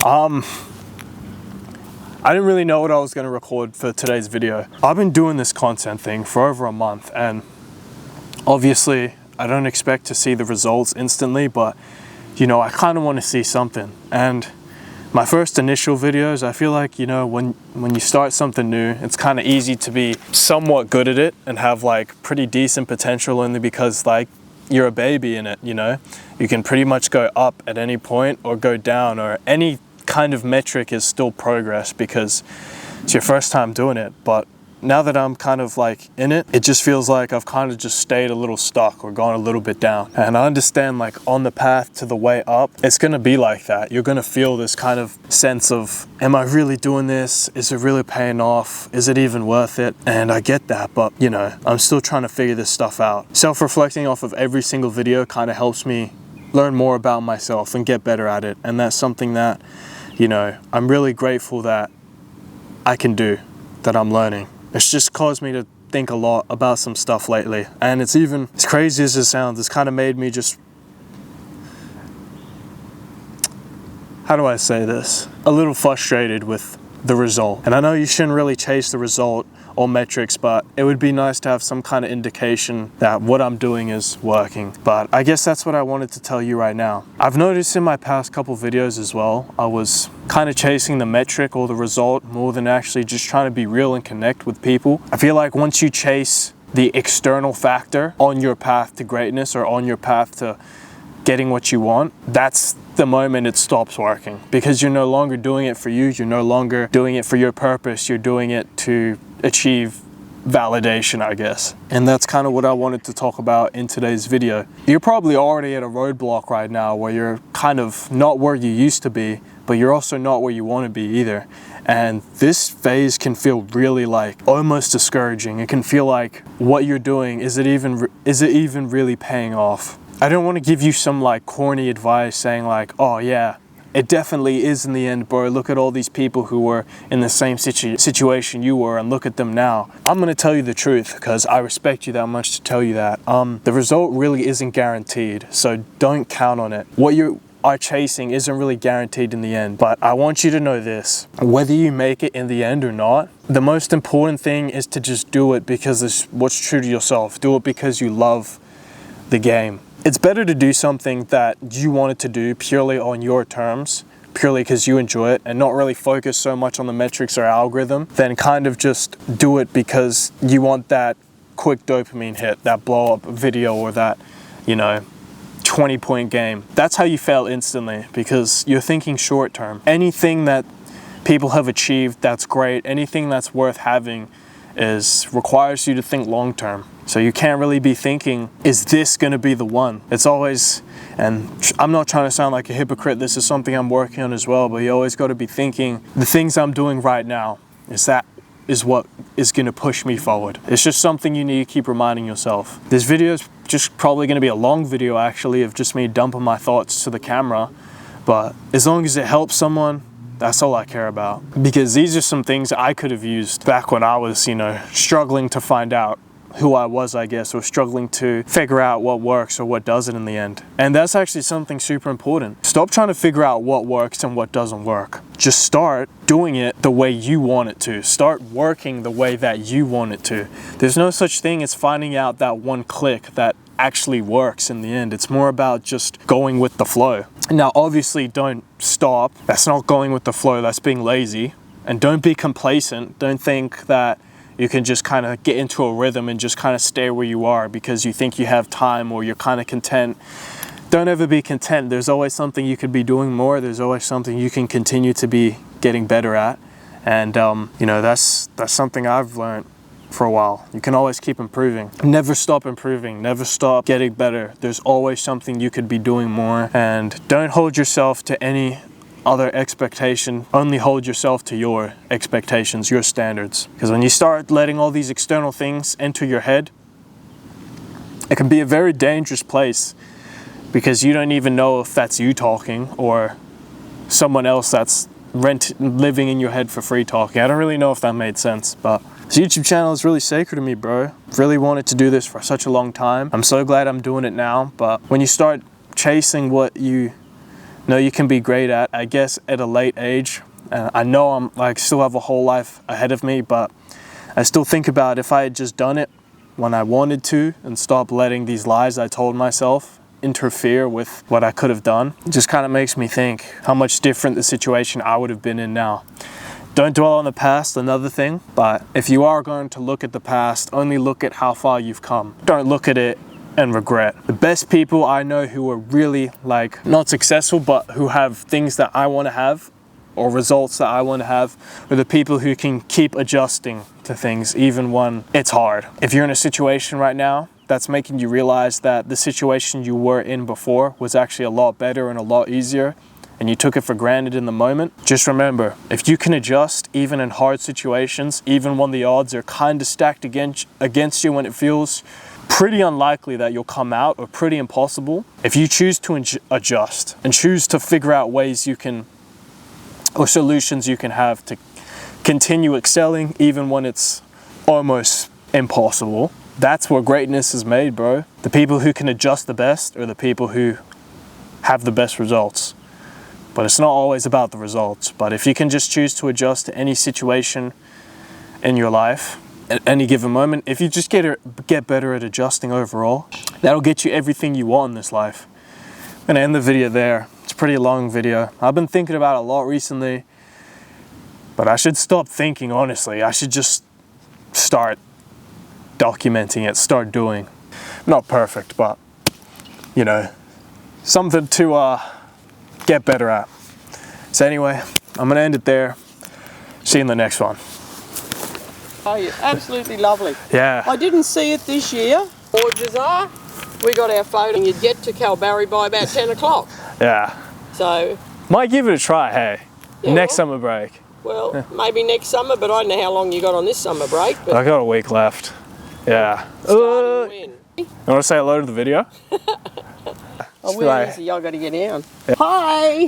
I didn't really know what I was going to record for today's video. I've been doing this content thing for over a month, and obviously I don't expect to see the results instantly, but you know, I kind of want to see something. And my first initial videos, I feel like, you know, when you start something new, it's kind of easy to be somewhat good at it and have like pretty decent potential, only because like you're a baby in it, you know. You can pretty much go up at any point or go down, or any kind of metric is still progress because it's your first time doing it. But now that I'm kind of like in it, it just feels like I've kind of just stayed a little stuck or gone a little bit down. And I understand, like, on the path to the way up, it's gonna be like that. You're gonna feel this kind of sense of, am I really doing this? Is it really paying off? Is it even worth it? And I get that, but you know, I'm still trying to figure this stuff out. Self-reflecting off of every single video kind of helps me learn more about myself and get better at it. And that's something that, you know, I'm really grateful that I can do, that I'm learning. It's just caused me to think a lot about some stuff lately. And it's even, as crazy as it sounds, it's kind of made me just, how do I say this? A little frustrated with the result. And I know you shouldn't really chase the result or metrics, but it would be nice to have some kind of indication that what I'm doing is working. But I guess that's what I wanted to tell you right now. I've noticed in my past couple videos as well, I was kind of chasing the metric or the result more than actually just trying to be real and connect with people. I feel like once you chase the external factor on your path to greatness or on your path to getting what you want, that's the moment it stops working, because you're no longer doing it for you. You're no longer doing it for your purpose. You're doing it to achieve validation, I guess. And that's kind of what I wanted to talk about in today's video. You're probably already at a roadblock right now where you're kind of not where you used to be, but you're also not where you want to be either. And this phase can feel really like almost discouraging. It can feel like what you're doing, is it even really paying off? I don't want to give you some like corny advice saying like, oh yeah, it definitely is in the end, bro. Look at all these people who were in the same situation you were, and look at them now. I'm going to tell you the truth because I respect you that much to tell you that. The result really isn't guaranteed, so don't count on it. What you are chasing isn't really guaranteed in the end, but I want you to know this. Whether you make it in the end or not, the most important thing is to just do it because it's what's true to yourself. Do it because you love the game. It's better to do something that you wanted to do purely on your terms, purely because you enjoy it, and not really focus so much on the metrics or algorithm, than kind of just do it because you want that quick dopamine hit, that blow up video, or that, you know, 20-point game. That's how you fail instantly, because you're thinking short term. Anything that people have achieved that's great, anything that's worth having, requires you to think long term. So you can't really be thinking, is this going to be the one? It's always, and I'm not trying to sound like a hypocrite, this is something I'm working on as well, but you always got to be thinking, the things I'm doing right now, is what is going to push me forward. It's just something you need to keep reminding yourself. This video is just probably going to be a long video actually, of just me dumping my thoughts to the camera, but as long as it helps someone, that's all I care about. Because these are some things I could have used back when I was, you know, struggling to find out who I was, I guess, or struggling to figure out what works or what doesn't in the end. And that's actually something super important. Stop trying to figure out what works and what doesn't work. Just start doing it the way you want it to. Start working the way that you want it to. There's no such thing as finding out that one click that actually works in the end. It's more about just going with the flow. Now, obviously, don't stop. That's not going with the flow. That's being lazy. And don't be complacent. Don't think that you can just kind of get into a rhythm and just kind of stay where you are because you think you have time or you're kind of content. Don't ever be content. There's always something you could be doing more. There's always something you can continue to be getting better at. And, you know, that's something I've learned for a while. You can always keep improving. Never stop improving. Never stop getting better. There's always something you could be doing more. And don't hold yourself to any other expectation. Only hold yourself to your expectations, your standards. Because when you start letting all these external things enter your head, it can be a very dangerous place, because you don't even know if that's you talking or someone else that's living in your head for free talking. I don't really know if that made sense, but this YouTube channel is really sacred to me, bro. I've really wanted to do this for such a long time. I'm so glad I'm doing it now. But when you start chasing what you know you can be great at, I guess, at a late age. I know I'm like still have a whole life ahead of me, but I still think about if I had just done it when I wanted to and stopped letting these lies I told myself interfere with what I could have done. It just kind of makes me think how much different the situation I would have been in now. Don't dwell on the past, another thing, but if you are going to look at the past, only look at how far you've come. Don't look at it and regret. The best people I know who are really like not successful, but who have things that I want to have or results that I want to have, are the people who can keep adjusting to things even when it's hard. If you're in a situation right now that's making you realize that the situation you were in before was actually a lot better and a lot easier, and you took it for granted in the moment, just remember, if you can adjust even in hard situations, even when the odds are kind of stacked against you, when it feels pretty unlikely that you'll come out, or pretty impossible, if you choose to adjust and choose to figure out ways you can, or solutions you can have to continue excelling even when it's almost impossible, that's where greatness is made, bro. The people who can adjust the best are the people who have the best results. But it's not always about the results. But if you can just choose to adjust to any situation in your life at any given moment, if you just get better at adjusting overall, that'll get you everything you want in this life. I'm gonna end the video there. It's a pretty long video. I've been thinking about it a lot recently, but I should stop thinking, honestly. I should just start documenting it, start doing. Not perfect, but you know, something to get better at. So anyway, I'm gonna end it there. See you in the next one. Oh, you're absolutely lovely. Yeah. I didn't see it this year. Gorgeous are. We got our photo and you'd get to Kalbarri by about 10 o'clock. Yeah. So. Might give it a try, hey. Yeah, Next summer break. Well, maybe next summer, but I don't know how long you got on this summer break. But I got a week left. Yeah. starting when? You want to say hello to the video? Oh, where is he? I got to get down. Yeah. Hi!